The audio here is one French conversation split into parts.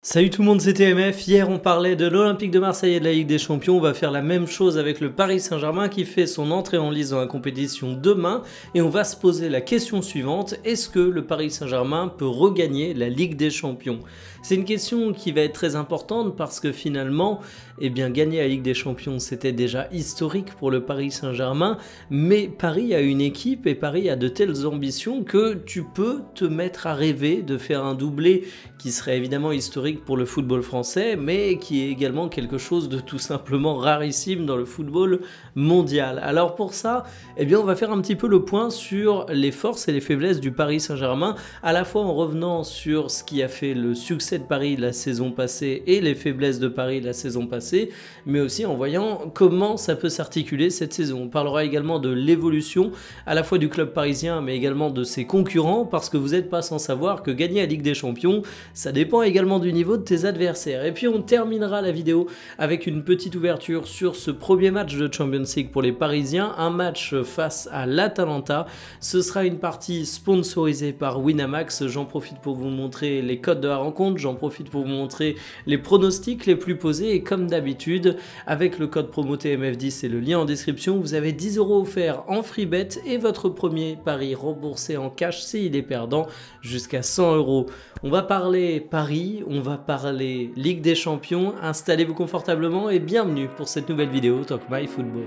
Salut tout le monde, c'est TMF. Hier on parlait de l'Olympique de Marseille et de la Ligue des Champions. On va faire la même chose avec le Paris Saint-Germain qui fait son entrée en lice dans la compétition demain. Et on va se poser la question suivante: est-ce que le Paris Saint-Germain peut regagner la Ligue des Champions? C'est une question qui va être très importante parce que finalement, gagner la Ligue des Champions c'était déjà historique pour le Paris Saint-Germain. Mais Paris a une équipe et Paris a de telles ambitions que tu peux te mettre à rêver de faire un doublé qui serait évidemment historique pour le football français, mais qui est également quelque chose de tout simplement rarissime dans le football mondial. Alors pour ça, on va faire un petit peu le point sur les forces et les faiblesses du Paris Saint-Germain, à la fois en revenant sur ce qui a fait le succès de Paris la saison passée et les faiblesses de Paris la saison passée, mais aussi en voyant comment ça peut s'articuler cette saison. On parlera également de l'évolution à la fois du club parisien, mais également de ses concurrents, parce que vous n'êtes pas sans savoir que gagner la Ligue des Champions, ça dépend également du niveau de tes adversaires. Et puis on terminera la vidéo avec une petite ouverture sur ce premier match de Champions League pour les Parisiens, un match face à l'Atalanta. Ce sera une partie sponsorisée par Winamax. J'en profite pour vous montrer les codes de la rencontre, j'en profite pour vous montrer les pronostics les plus posés, et comme d'habitude, avec le code promo TMF10 et le lien en description, vous avez 10 € offerts en free bet et votre premier pari remboursé en cash s'il est perdant, jusqu'à 100 €. On va parler Paris, on va parler Ligue des Champions. Installez-vous confortablement et bienvenue pour cette nouvelle vidéo Talk My Football.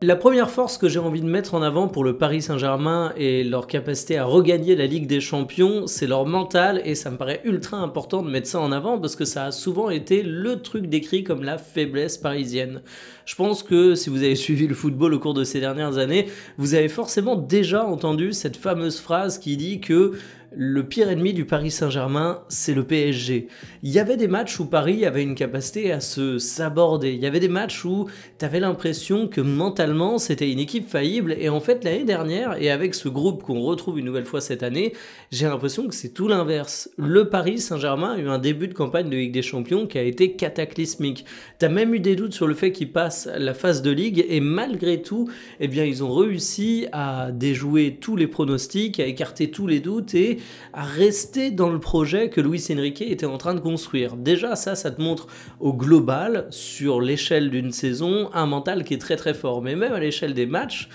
La première force que j'ai envie de mettre en avant pour le Paris Saint-Germain et leur capacité à regagner la Ligue des Champions, c'est leur mental, et ça me paraît ultra important de mettre ça en avant parce que ça a souvent été le truc décrit comme la faiblesse parisienne. Je pense que si vous avez suivi le football au cours de ces dernières années, vous avez forcément déjà entendu cette fameuse phrase qui dit que le pire ennemi du Paris Saint-Germain, c'est le PSG. Il y avait des matchs où Paris avait une capacité à se saborder. Il y avait des matchs où tu avais l'impression que mentalement, c'était une équipe faillible. Et en fait, l'année dernière, et avec ce groupe qu'on retrouve une nouvelle fois cette année, j'ai l'impression que c'est tout l'inverse. Le Paris Saint-Germain a eu un début de campagne de Ligue des Champions qui a été cataclysmique. Tu as même eu des doutes sur le fait qu'ils passent la phase de Ligue, et malgré tout, ils ont réussi à déjouer tous les pronostics, à écarter tous les doutes et à rester dans le projet que Luis Enrique était en train de construire. Déjà, ça te montre au global, sur l'échelle d'une saison, un mental qui est très très fort. Mais même à l'échelle des matchs,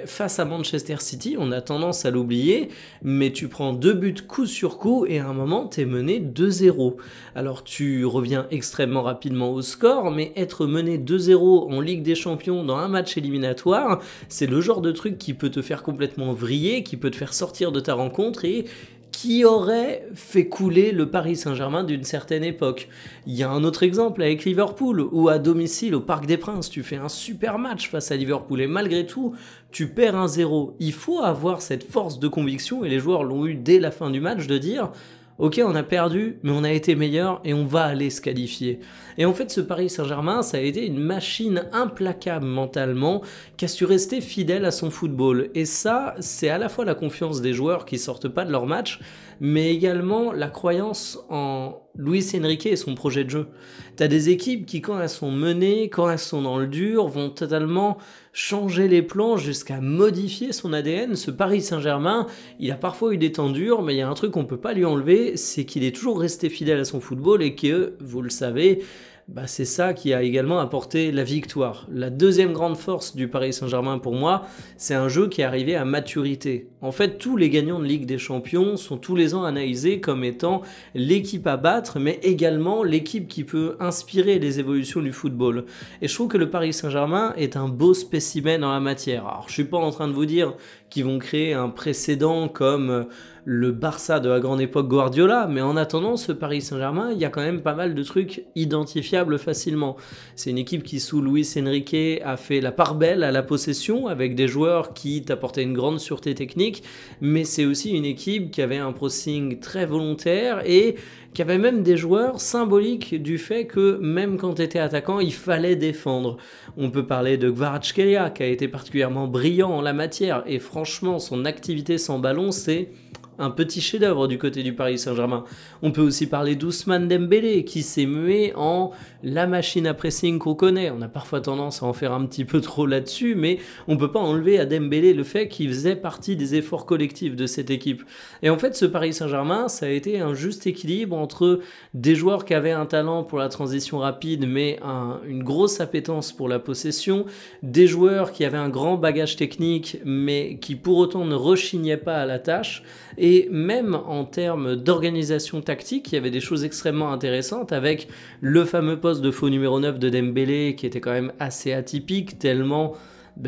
face à Manchester City, on a tendance à l'oublier, mais tu prends 2 buts coup sur coup et à un moment, t'es mené 2-0. Alors tu reviens extrêmement rapidement au score, mais être mené 2-0 en Ligue des Champions dans un match éliminatoire, c'est le genre de truc qui peut te faire complètement vriller, qui peut te faire sortir de ta rencontre et qui aurait fait couler le Paris Saint-Germain d'une certaine époque. Il y a un autre exemple avec Liverpool, où à domicile au Parc des Princes, tu fais un super match face à Liverpool et malgré tout, tu perds 1-0. Il faut avoir cette force de conviction, et les joueurs l'ont eu dès la fin du match, de dire: ok, on a perdu, mais on a été meilleur et on va aller se qualifier. Et en fait, ce Paris Saint-Germain, ça a été une machine implacable mentalement qui a su rester fidèle à son football. Et ça, c'est à la fois la confiance des joueurs qui sortent pas de leur match, mais également la croyance en Luis Enrique et son projet de jeu. T'as des équipes qui, quand elles sont menées, quand elles sont dans le dur, vont totalement changer les plans jusqu'à modifier son ADN. Ce Paris Saint-Germain, il a parfois eu des temps durs, mais il y a un truc qu'on peut pas lui enlever, c'est qu'il est toujours resté fidèle à son football et que, vous le savez, c'est ça qui a également apporté la victoire. La deuxième grande force du Paris Saint-Germain pour moi, c'est un jeu qui est arrivé à maturité. En fait, tous les gagnants de Ligue des Champions sont tous les ans analysés comme étant l'équipe à battre, mais également l'équipe qui peut inspirer les évolutions du football. Et je trouve que le Paris Saint-Germain est un beau spécimen dans la matière. Alors, je suis pas en train de vous dire qu'ils vont créer un précédent comme le Barça de la grande époque Guardiola, mais en attendant, ce Paris Saint-Germain, il y a quand même pas mal de trucs identifiables facilement. C'est une équipe qui, sous Luis Enrique, a fait la part belle à la possession, avec des joueurs qui t'apportaient une grande sûreté technique, mais c'est aussi une équipe qui avait un pressing très volontaire et qu'il y avait même des joueurs symboliques du fait que même quand tu étais attaquant, il fallait défendre. On peut parler de Kvaratskhelia qui a été particulièrement brillant en la matière et franchement son activité sans ballon c'est un petit chef-d'œuvre du côté du Paris Saint-Germain. On peut aussi parler d'Ousmane Dembélé qui s'est mué en la machine à pressing qu'on connaît. On a parfois tendance à en faire un petit peu trop là-dessus, mais on peut pas enlever à Dembélé le fait qu'il faisait partie des efforts collectifs de cette équipe. Et en fait, ce Paris Saint-Germain, ça a été un juste équilibre entre des joueurs qui avaient un talent pour la transition rapide, mais une grosse appétence pour la possession, des joueurs qui avaient un grand bagage technique, mais qui pour autant ne rechignaient pas à la tâche. Et même en termes d'organisation tactique, il y avait des choses extrêmement intéressantes avec le fameux poste de faux numéro 9 de Dembélé qui était quand même assez atypique tellement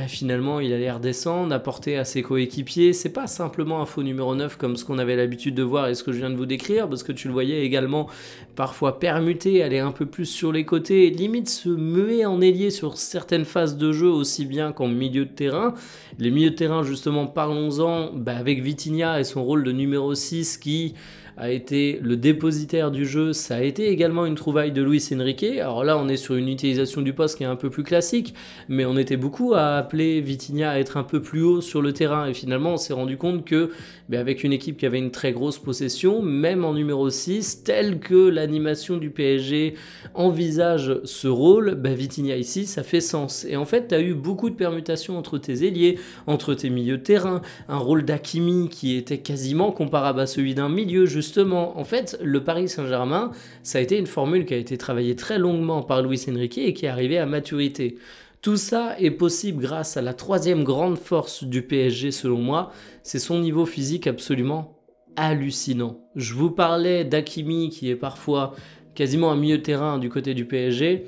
finalement il allait redescendre, apporter à ses coéquipiers. C'est pas simplement un faux numéro 9 comme ce qu'on avait l'habitude de voir et ce que je viens de vous décrire, parce que tu le voyais également parfois permuter, aller un peu plus sur les côtés, limite se muer en ailier sur certaines phases de jeu aussi bien qu'en milieu de terrain. Les milieux de terrain justement, parlons-en, avec Vitinha et son rôle de numéro 6 qui a été le dépositaire du jeu, ça a été également une trouvaille de Luis Enrique. Alors là, on est sur une utilisation du poste qui est un peu plus classique, mais on était beaucoup à appeler Vitinha à être un peu plus haut sur le terrain, et finalement, on s'est rendu compte que, avec une équipe qui avait une très grosse possession, même en numéro 6, tel que l'animation du PSG envisage ce rôle, Vitinha ici, ça fait sens. Et en fait, tu as eu beaucoup de permutations entre tes ailiers, entre tes milieux de terrain, un rôle d'Hakimi qui était quasiment comparable à celui d'un milieu, justement. En fait, le Paris Saint-Germain, ça a été une formule qui a été travaillée très longuement par Luis Enrique et qui est arrivée à maturité. Tout ça est possible grâce à la troisième grande force du PSG selon moi, c'est son niveau physique absolument hallucinant. Je vous parlais d'Hakimi qui est parfois quasiment un milieu de terrain du côté du PSG.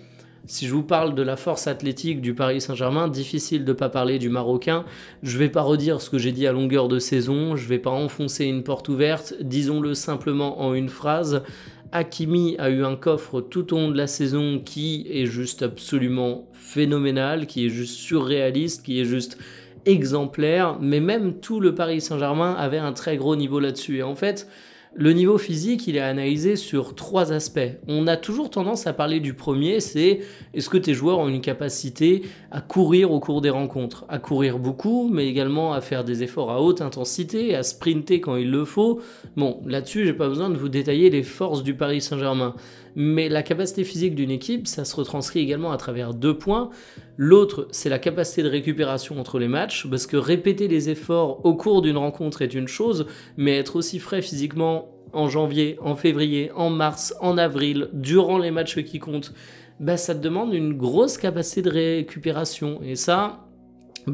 Si je vous parle de la force athlétique du Paris Saint-Germain, difficile de ne pas parler du Marocain. Je ne vais pas redire ce que j'ai dit à longueur de saison, je ne vais pas enfoncer une porte ouverte, disons-le simplement en une phrase. Hakimi a eu un coffre tout au long de la saison qui est juste absolument phénoménal, qui est juste surréaliste, qui est juste exemplaire, mais même tout le Paris Saint-Germain avait un très gros niveau là-dessus. Et en fait, le niveau physique, il est analysé sur 3 aspects. On a toujours tendance à parler du premier, c'est est-ce que tes joueurs ont une capacité à courir au cours des rencontres, à courir beaucoup, mais également à faire des efforts à haute intensité, à sprinter quand il le faut. Bon, là-dessus, j'ai pas besoin de vous détailler les forces du Paris Saint-Germain. Mais la capacité physique d'une équipe, ça se retranscrit également à travers 2 points. L'autre, c'est la capacité de récupération entre les matchs, parce que répéter les efforts au cours d'une rencontre est une chose, mais être aussi frais physiquement en janvier, en février, en mars, en avril, durant les matchs qui comptent, ça te demande une grosse capacité de récupération. Et ça,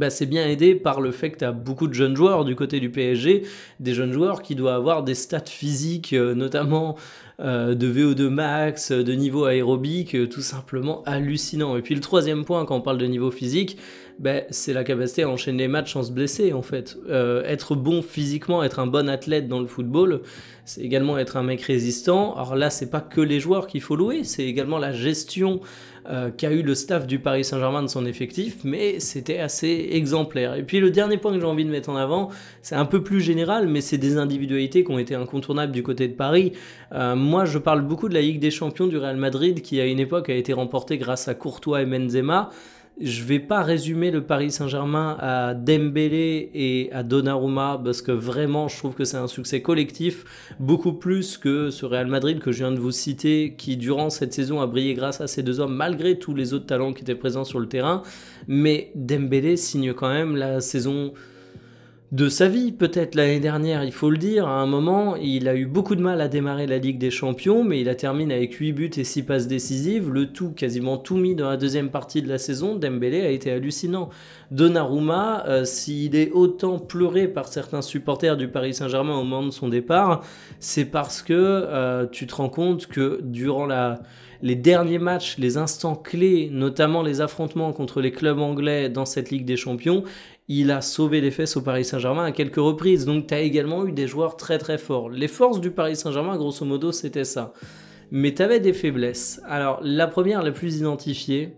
c'est bien aidé par le fait que tu as beaucoup de jeunes joueurs du côté du PSG, des jeunes joueurs qui doivent avoir des stats physiques, notamment de VO2 max, de niveau aérobique, tout simplement hallucinant. Et puis le troisième point, quand on parle de niveau physique, c'est la capacité à enchaîner les matchs sans se blesser en fait. Être bon physiquement, être un bon athlète dans le football, c'est également être un mec résistant. Alors là, c'est pas que les joueurs qu'il faut louer, c'est également la gestion qu'a eu le staff du Paris Saint-Germain de son effectif, mais c'était assez exemplaire. Et puis le dernier point que j'ai envie de mettre en avant, c'est un peu plus général, mais c'est des individualités qui ont été incontournables du côté de Paris. Moi, je parle beaucoup de la Ligue des Champions du Real Madrid, qui à une époque a été remportée grâce à Courtois et Benzema. Je vais pas résumer le Paris Saint-Germain à Dembélé et à Donnarumma parce que vraiment je trouve que c'est un succès collectif beaucoup plus que ce Real Madrid que je viens de vous citer qui durant cette saison a brillé grâce à ces 2 hommes malgré tous les autres talents qui étaient présents sur le terrain. Mais Dembélé signe quand même la saison de sa vie, peut-être l'année dernière, il faut le dire. À un moment, il a eu beaucoup de mal à démarrer la Ligue des Champions, mais il a terminé avec 8 buts et 6 passes décisives, le tout, quasiment tout mis dans la deuxième partie de la saison. Dembélé a été hallucinant. Donnarumma, s'il est autant pleuré par certains supporters du Paris Saint-Germain au moment de son départ, c'est parce que tu te rends compte que durant les derniers matchs, les instants clés, notamment les affrontements contre les clubs anglais dans cette Ligue des Champions, il a sauvé les fesses au Paris Saint-Germain à quelques reprises. Donc tu as également eu des joueurs très très forts. Les forces du Paris Saint-Germain, grosso modo, c'était ça. Mais tu avais des faiblesses. Alors la première, la plus identifiée,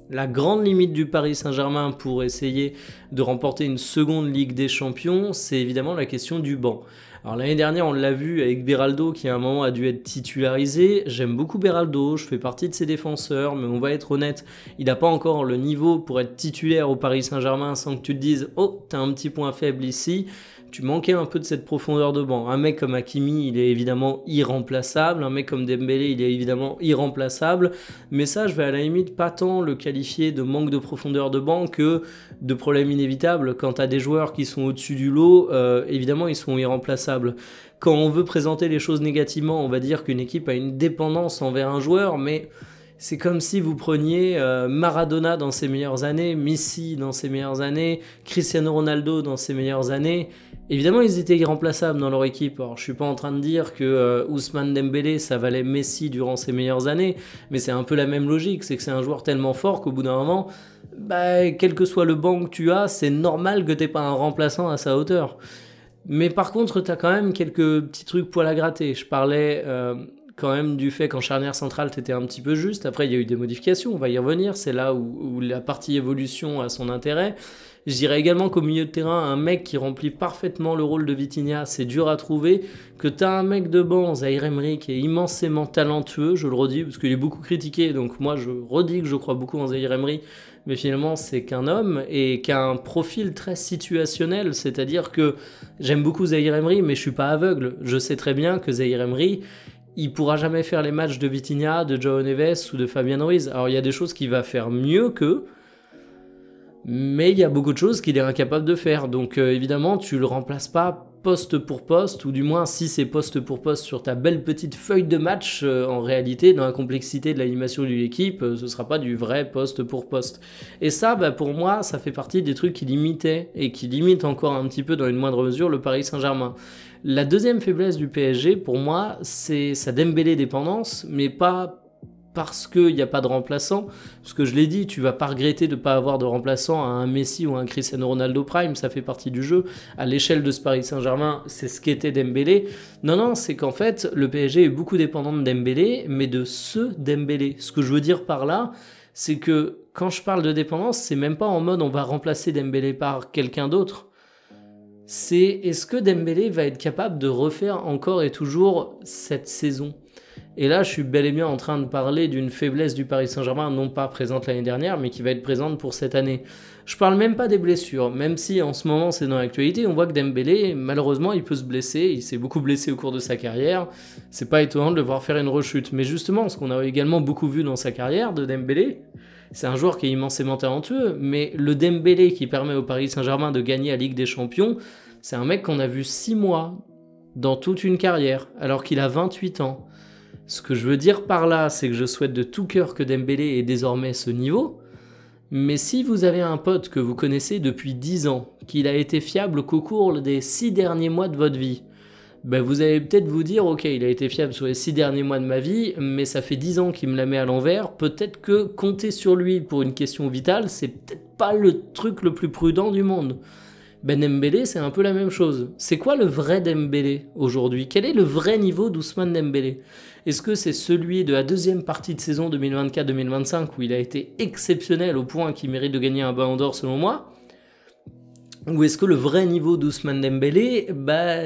la grande limite du Paris Saint-Germain pour essayer de remporter une seconde Ligue des Champions, c'est évidemment la question du banc. Alors l'année dernière, on l'a vu avec Beraldo qui à un moment a dû être titularisé. J'aime beaucoup Beraldo, je fais partie de ses défenseurs, mais on va être honnête, il n'a pas encore le niveau pour être titulaire au Paris Saint-Germain sans que tu te dises « Oh, t'as un petit point faible ici ». Tu manquais un peu de cette profondeur de banc. Un mec comme Hakimi, il est évidemment irremplaçable. Un mec comme Dembélé, il est évidemment irremplaçable. Mais ça, je vais à la limite pas tant le qualifier de manque de profondeur de banc que de problème inévitable. Quand tu as des joueurs qui sont au-dessus du lot, évidemment, ils sont irremplaçables. Quand on veut présenter les choses négativement, on va dire qu'une équipe a une dépendance envers un joueur, mais c'est comme si vous preniez Maradona dans ses meilleures années, Messi dans ses meilleures années, Cristiano Ronaldo dans ses meilleures années. Évidemment, ils étaient irremplaçables dans leur équipe. Alors, je suis pas en train de dire que Ousmane Dembélé, ça valait Messi durant ses meilleures années, mais c'est un peu la même logique. C'est que c'est un joueur tellement fort qu'au bout d'un moment, quel que soit le banc que tu as, c'est normal que t'aies pas un remplaçant à sa hauteur. Mais par contre, tu as quand même quelques petits trucs poil à gratter. Je parlais quand même du fait qu'en charnière centrale, tu étais un petit peu juste. Après, il y a eu des modifications, on va y revenir. C'est là où la partie évolution a son intérêt. Je dirais également qu'au milieu de terrain, un mec qui remplit parfaitement le rôle de Vitinha, c'est dur à trouver. Que tu as un mec de banc, Zaïre Emery, qui est immensément talentueux, je le redis, parce qu'il est beaucoup critiqué. Donc moi, je redis que je crois beaucoup en Zaïre Emery. Mais finalement, c'est qu'un homme et qui a un profil très situationnel. C'est-à-dire que j'aime beaucoup Zaïre Emery, mais je suis pas aveugle. Je sais très bien que Zaïre Emery, il pourra jamais faire les matchs de Vitinha, de João Neves ou de Fabian Ruiz. Alors il y a des choses qu'il va faire mieux qu'eux, mais il y a beaucoup de choses qu'il est incapable de faire. Donc évidemment, tu le remplaces pas poste pour poste, ou du moins si c'est poste pour poste sur ta belle petite feuille de match, en réalité, dans la complexité de l'animation d'une équipe, ce sera pas du vrai poste pour poste. Et ça, pour moi, ça fait partie des trucs qui limitaient, et qui limitent encore un petit peu dans une moindre mesure le Paris Saint-Germain. La deuxième faiblesse du PSG, pour moi, c'est sa Dembélé dépendance, mais pas parce qu'il n'y a pas de remplaçant. Parce que je l'ai dit, tu vas pas regretter de ne pas avoir de remplaçant à un Messi ou un Cristiano Ronaldo Prime, ça fait partie du jeu. À l'échelle de ce Paris Saint-Germain, c'est ce qu'était Dembélé. Non, c'est qu'en fait, le PSG est beaucoup dépendant de Dembélé, mais de ce Dembélé. Ce que je veux dire par là, c'est que quand je parle de dépendance, c'est même pas en mode on va remplacer Dembélé par quelqu'un d'autre. C'est est-ce que Dembélé va être capable de refaire encore et toujours cette saison ? Et là, je suis bel et bien en train de parler d'une faiblesse du Paris Saint-Germain, non pas présente l'année dernière, mais qui va être présente pour cette année. Je parle même pas des blessures, même si en ce moment c'est dans l'actualité, on voit que Dembélé, malheureusement, il peut se blesser, il s'est beaucoup blessé au cours de sa carrière, c'est pas étonnant de le voir faire une rechute. Mais justement, ce qu'on a également beaucoup vu dans sa carrière de Dembélé, c'est un joueur qui est immensément talentueux, mais le Dembélé qui permet au Paris Saint-Germain de gagner la Ligue des Champions, c'est un mec qu'on a vu 6 mois dans toute une carrière, alors qu'il a 28 ans. Ce que je veux dire par là, c'est que je souhaite de tout cœur que Dembélé ait désormais ce niveau, mais si vous avez un pote que vous connaissez depuis 10 ans, qu'il a été fiable qu'au cours des 6 derniers mois de votre vie, vous allez peut-être vous dire, ok, il a été fiable sur les 6 derniers mois de ma vie, mais ça fait 10 ans qu'il me la met à l'envers, peut-être que compter sur lui pour une question vitale, c'est peut-être pas le truc le plus prudent du monde. Dembélé, c'est un peu la même chose. C'est quoi le vrai Dembélé aujourd'hui ? Quel est le vrai niveau d'Ousmane Dembélé ? Est-ce que c'est celui de la deuxième partie de saison 2024-2025 où il a été exceptionnel au point qu'il mérite de gagner un Ballon d'Or selon moi ? Ou est-ce que le vrai niveau d'Ousmane Dembélé,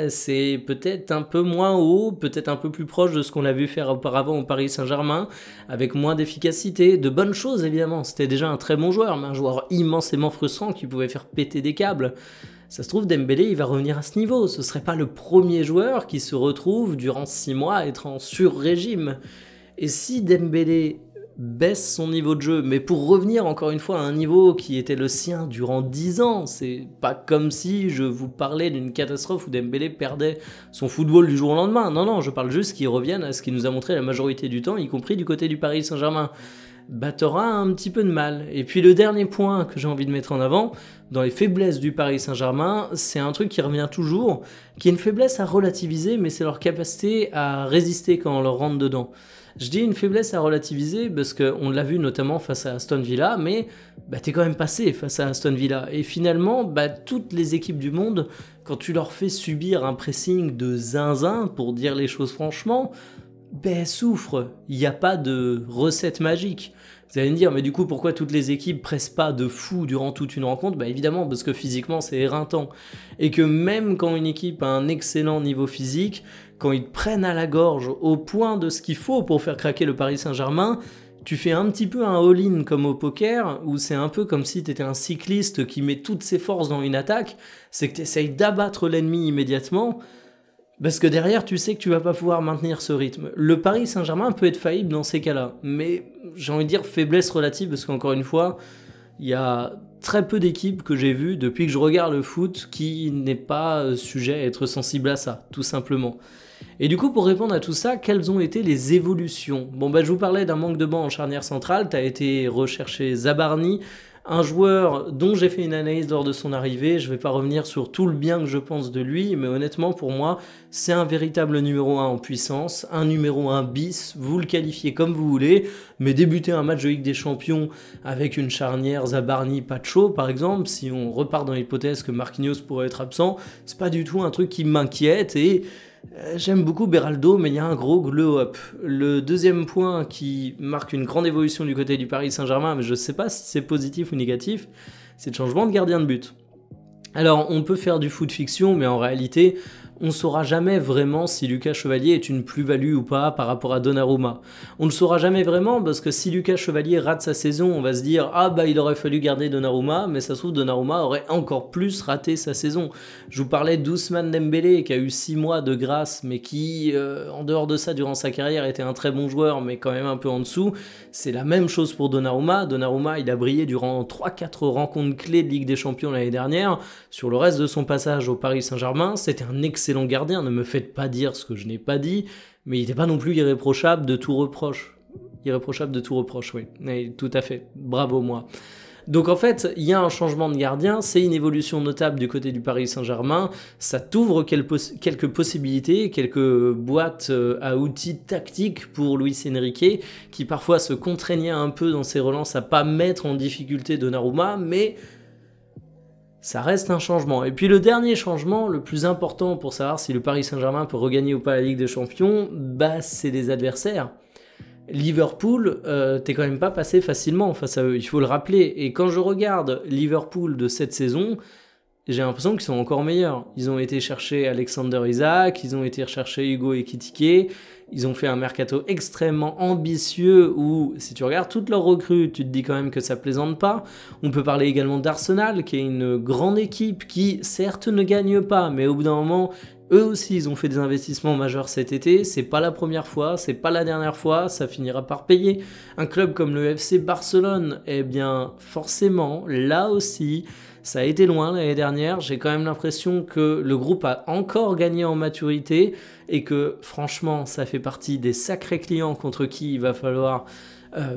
c'est peut-être un peu moins haut, peut-être un peu plus proche de ce qu'on a vu faire auparavant au Paris Saint-Germain, avec moins d'efficacité, de bonnes choses évidemment. C'était déjà un très bon joueur, mais un joueur immensément frustrant qui pouvait faire péter des câbles. Ça se trouve, Dembélé, il va revenir à ce niveau. Ce serait pas le premier joueur qui se retrouve durant 6 mois à être en sur-régime. Et si Dembélé baisse son niveau de jeu, mais pour revenir encore une fois à un niveau qui était le sien durant 10 ans, c'est pas comme si je vous parlais d'une catastrophe où Dembélé perdait son football du jour au lendemain. Non, je parle juste qu'il revienne à ce qu'il nous a montré la majorité du temps, y compris du côté du Paris Saint-Germain. T'auras un petit peu de mal. Et puis le dernier point que j'ai envie de mettre en avant, dans les faiblesses du Paris Saint-Germain, c'est un truc qui revient toujours, qui est une faiblesse à relativiser, mais c'est leur capacité à résister quand on leur rentre dedans. Je dis une faiblesse à relativiser parce qu'on l'a vu notamment face à Aston Villa, mais t'es quand même passé face à Aston Villa. Et finalement, toutes les équipes du monde, quand tu leur fais subir un pressing de zinzin, pour dire les choses franchement, ben, souffre. Il n'y a pas de recette magique. Vous allez me dire, mais du coup, pourquoi toutes les équipes pressent pas de fou durant toute une rencontre? Bah évidemment, parce que physiquement, c'est éreintant. Et que même quand une équipe a un excellent niveau physique, quand ils te prennent à la gorge au point de ce qu'il faut pour faire craquer le Paris Saint-Germain, tu fais un petit peu un all-in comme au poker, où c'est un peu comme si tu étais un cycliste qui met toutes ses forces dans une attaque, c'est que tu essayes d'abattre l'ennemi immédiatement, parce que derrière, tu sais que tu vas pas pouvoir maintenir ce rythme. Le Paris Saint-Germain peut être faillible dans ces cas-là, mais j'ai envie de dire faiblesse relative, parce qu'encore une fois, il y a très peu d'équipes que j'ai vues depuis que je regarde le foot qui n'est pas sujet à être sensible à ça, tout simplement. Et du coup, pour répondre à tout ça, quelles ont été les évolutions? Bon, bah, je vous parlais d'un manque de banc en charnière centrale, tu as été recherché Zabarni, un joueur dont j'ai fait une analyse lors de son arrivée. Je ne vais pas revenir sur tout le bien que je pense de lui, mais honnêtement, pour moi, c'est un véritable numéro 1 en puissance, un numéro 1 bis, vous le qualifiez comme vous voulez, mais débuter un match de Ligue des Champions avec une charnière Zabarni-Pacho, par exemple, si on repart dans l'hypothèse que Marquinhos pourrait être absent, c'est pas du tout un truc qui m'inquiète, et j'aime beaucoup Beraldo, mais il y a un gros glow-up. Le deuxième point qui marque une grande évolution du côté du Paris Saint-Germain, mais je ne sais pas si c'est positif ou négatif, c'est le changement de gardien de but. Alors, on peut faire du foot fiction, mais en réalité, on ne saura jamais vraiment si Lucas Chevalier est une plus-value ou pas par rapport à Donnarumma. On ne le saura jamais vraiment parce que si Lucas Chevalier rate sa saison, on va se dire « Ah bah il aurait fallu garder Donnarumma », mais ça se trouve Donnarumma aurait encore plus raté sa saison. Je vous parlais d'Ousmane Dembélé qui a eu 6 mois de grâce, mais qui, en dehors de ça, durant sa carrière, était un très bon joueur, mais quand même un peu en dessous. C'est la même chose pour Donnarumma. Donnarumma, il a brillé durant 3-4 rencontres clés de Ligue des Champions l'année dernière. Sur le reste de son passage au Paris Saint-Germain, c'était un excellent gardien, ne me faites pas dire ce que je n'ai pas dit, mais il n'était pas non plus irréprochable de tout reproche. Irréprochable de tout reproche, oui. Et tout à fait. Bravo moi. Donc en fait, il y a un changement de gardien, c'est une évolution notable du côté du Paris Saint-Germain, ça t'ouvre quelques possibilités, quelques boîtes à outils tactiques pour Luis Enrique, qui parfois se contraignait un peu dans ses relances à pas mettre en difficulté Donnarumma, mais ça reste un changement. Et puis le dernier changement, le plus important pour savoir si le Paris Saint-Germain peut regagner ou pas la Ligue des Champions, bah c'est les adversaires. Liverpool, t'es quand même pas passé facilement face à eux, il faut le rappeler. Et quand je regarde Liverpool de cette saison, j'ai l'impression qu'ils sont encore meilleurs. Ils ont été chercher Alexander Isak, ils ont été rechercher Hugo Ekitike, ils ont fait un mercato extrêmement ambitieux où, si tu regardes toutes leurs recrues, tu te dis quand même que ça plaisante pas. On peut parler également d'Arsenal, qui est une grande équipe qui, certes, ne gagne pas, mais au bout d'un moment, eux aussi, ils ont fait des investissements majeurs cet été. C'est pas la première fois, c'est pas la dernière fois, ça finira par payer. Un club comme le FC Barcelone, eh bien, forcément, là aussi, ça a été loin l'année dernière. J'ai quand même l'impression que le groupe a encore gagné en maturité et que, franchement, ça fait partie des sacrés clients contre qui il va falloir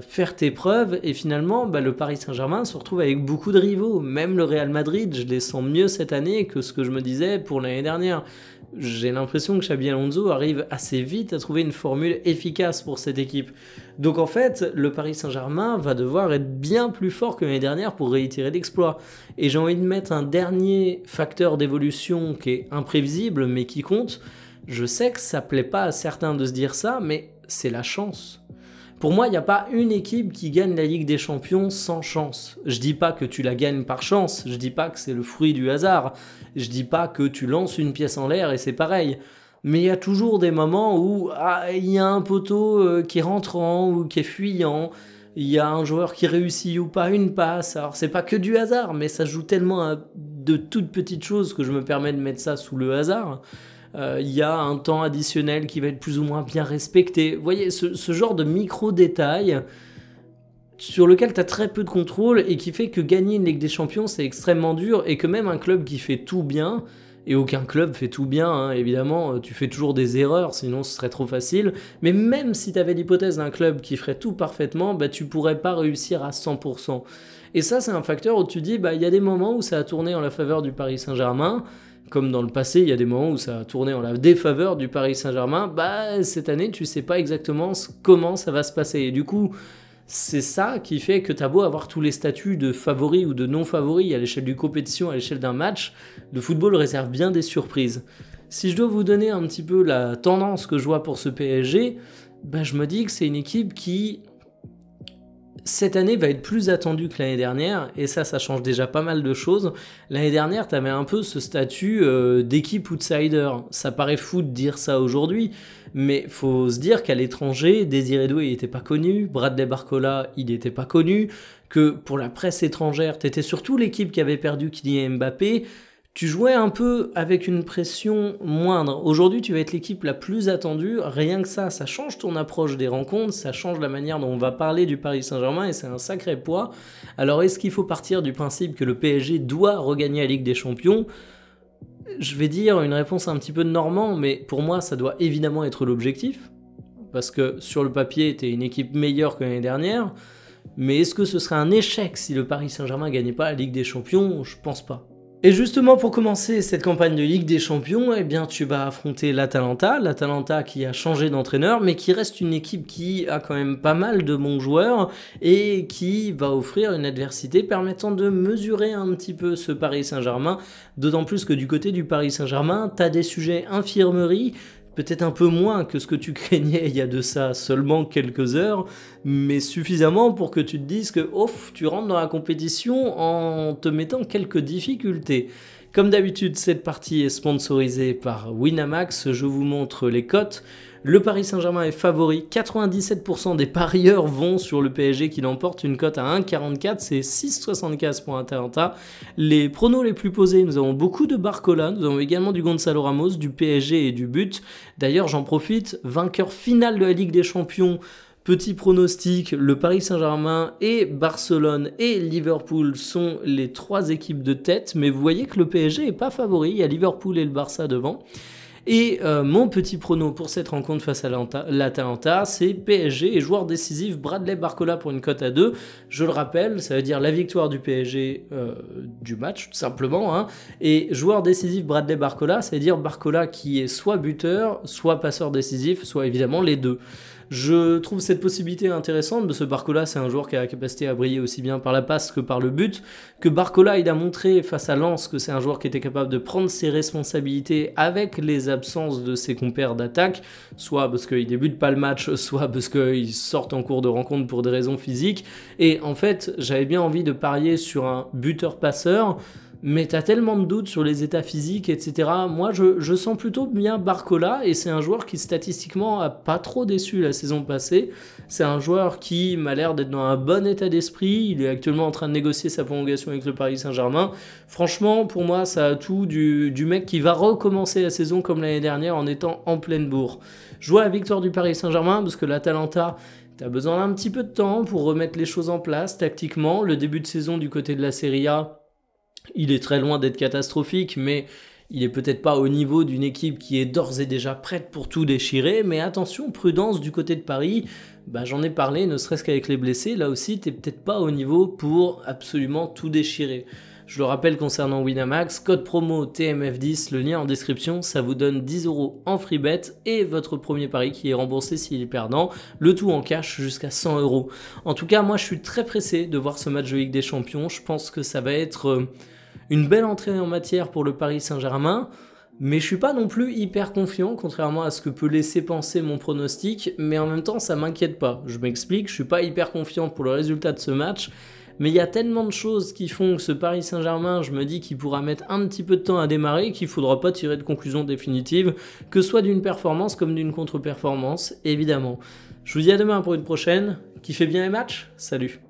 faire tes preuves. Et finalement, bah, le Paris Saint-Germain se retrouve avec beaucoup de rivaux. Même le Real Madrid, je les sens mieux cette année que ce que je me disais pour l'année dernière. J'ai l'impression que Xabi Alonso arrive assez vite à trouver une formule efficace pour cette équipe. Donc en fait, le Paris Saint-Germain va devoir être bien plus fort que l'année dernière pour réitérer l'exploit. Et j'ai envie de mettre un dernier facteur d'évolution qui est imprévisible mais qui compte. Je sais que ça plaît pas à certains de se dire ça, mais c'est la chance. Pour moi, il n'y a pas une équipe qui gagne la Ligue des Champions sans chance. Je dis pas que tu la gagnes par chance, je dis pas que c'est le fruit du hasard, je dis pas que tu lances une pièce en l'air et c'est pareil. Mais il y a toujours des moments où il y a un poteau qui est rentrant ou qui est fuyant, il y a un joueur qui réussit ou pas une passe. Alors c'est pas que du hasard, mais ça joue tellement à de toutes petites choses que je me permets de mettre ça sous le hasard. Il y a un temps additionnel qui va être plus ou moins bien respecté. Vous voyez, ce genre de micro-détails sur lequel tu as très peu de contrôle et qui fait que gagner une Ligue des Champions, c'est extrêmement dur et que même un club qui fait tout bien, et aucun club fait tout bien, hein, évidemment, tu fais toujours des erreurs, sinon ce serait trop facile, mais même si tu avais l'hypothèse d'un club qui ferait tout parfaitement, bah, tu pourrais pas réussir à 100%. Et ça, c'est un facteur où tu dis, bah, y a des moments où ça a tourné en la faveur du Paris Saint-Germain, comme dans le passé, il y a des moments où ça a tourné en la défaveur du Paris Saint-Germain, bah cette année, tu sais pas exactement comment ça va se passer. Et du coup, c'est ça qui fait que t'as beau avoir tous les statuts de favoris ou de non-favoris à l'échelle d'une compétition, à l'échelle d'un match, le football réserve bien des surprises. Si je dois vous donner un petit peu la tendance que je vois pour ce PSG, bah, je me dis que c'est une équipe qui, cette année, va être plus attendue que l'année dernière, et ça change déjà pas mal de choses. L'année dernière, tu avais un peu ce statut d'équipe outsider. Ça paraît fou de dire ça aujourd'hui, mais faut se dire qu'à l'étranger, Désiré Doué, il n'était pas connu, Bradley Barcola, il n'était pas connu, que pour la presse étrangère, tu étais surtout l'équipe qui avait perdu Kylian Mbappé. Tu jouais un peu avec une pression moindre. Aujourd'hui, tu vas être l'équipe la plus attendue. Rien que ça change ton approche des rencontres, ça change la manière dont on va parler du Paris Saint-Germain et c'est un sacré poids. Alors, est-ce qu'il faut partir du principe que le PSG doit regagner la Ligue des Champions ? Je vais dire une réponse un petit peu de Normand, mais pour moi, ça doit évidemment être l'objectif. Parce que sur le papier, tu es une équipe meilleure que l'année dernière. Mais est-ce que ce serait un échec si le Paris Saint-Germain ne gagnait pas la Ligue des Champions ? Je pense pas. Et justement, pour commencer cette campagne de Ligue des Champions, eh bien, tu vas affronter l'Atalanta qui a changé d'entraîneur, mais qui reste une équipe qui a quand même pas mal de bons joueurs et qui va offrir une adversité permettant de mesurer un petit peu ce Paris Saint-Germain, d'autant plus que du côté du Paris Saint-Germain, tu as des sujets infirmerie, peut-être un peu moins que ce que tu craignais il y a de ça seulement quelques heures, mais suffisamment pour que tu te dises que tu rentres dans la compétition en te mettant quelques difficultés. Comme d'habitude, cette partie est sponsorisée par Winamax. Je vous montre les cotes. Le Paris Saint-Germain est favori. 97% des parieurs vont sur le PSG qui l'emporte. Une cote à 1,44. C'est 6,75 pour Atalanta. Les pronos les plus posés, nous avons beaucoup de Barcola. Nous avons également du Gonzalo Ramos, du PSG et du but. D'ailleurs, j'en profite. Vainqueur final de la Ligue des Champions. Petit pronostic, le Paris Saint-Germain et Barcelone et Liverpool sont les 3 équipes de tête, mais vous voyez que le PSG n'est pas favori, il y a Liverpool et le Barça devant. Et mon petit prono pour cette rencontre face à l'Atalanta, c'est PSG et joueur décisif Bradley Barcola pour une cote à 2. Je le rappelle, ça veut dire la victoire du PSG du match, tout simplement. Hein. Et joueur décisif Bradley Barcola, ça veut dire Barcola qui est soit buteur, soit passeur décisif, soit évidemment les deux. Je trouve cette possibilité intéressante, parce que Barcola, c'est un joueur qui a la capacité à briller aussi bien par la passe que par le but, que Barcola, il a montré face à Lens que c'est un joueur qui était capable de prendre ses responsabilités avec les absences de ses compères d'attaque, soit parce qu'il débute pas le match, soit parce qu'ils sortent en cours de rencontre pour des raisons physiques, et en fait, j'avais bien envie de parier sur un buteur-passeur, mais t'as tellement de doutes sur les états physiques, etc. Moi, je sens plutôt bien Barcola, et c'est un joueur qui statistiquement a pas trop déçu la saison passée. C'est un joueur qui m'a l'air d'être dans un bon état d'esprit. Il est actuellement en train de négocier sa prolongation avec le Paris Saint-Germain. Franchement, pour moi, ça a tout du mec qui va recommencer la saison comme l'année dernière en étant en pleine bourre. Je vois la victoire du Paris Saint-Germain, parce que l'Atalanta, t'as besoin d'un petit peu de temps pour remettre les choses en place tactiquement. Le début de saison du côté de la Serie A, il est très loin d'être catastrophique, mais il est peut-être pas au niveau d'une équipe qui est d'ores et déjà prête pour tout déchirer. Mais attention, prudence du côté de Paris. J'en ai parlé, ne serait-ce qu'avec les blessés. Là aussi, t'es peut-être pas au niveau pour absolument tout déchirer. Je le rappelle concernant Winamax, code promo TMF10, le lien en description, ça vous donne 10 € en free bet et votre premier pari qui est remboursé s'il est perdant, le tout en cash jusqu'à 100 €. En tout cas, moi je suis très pressé de voir ce match de Ligue des Champions. Je pense que ça va être une belle entrée en matière pour le Paris Saint-Germain, mais je suis pas non plus hyper confiant, contrairement à ce que peut laisser penser mon pronostic, mais en même temps ça m'inquiète pas. Je m'explique, je suis pas hyper confiant pour le résultat de ce match, mais il y a tellement de choses qui font que ce Paris Saint-Germain, je me dis qu'il pourra mettre un petit peu de temps à démarrer, qu'il faudra pas tirer de conclusion définitive, que ce soit d'une performance comme d'une contre-performance, évidemment. Je vous dis à demain pour une prochaine, kiffez bien les matchs, salut.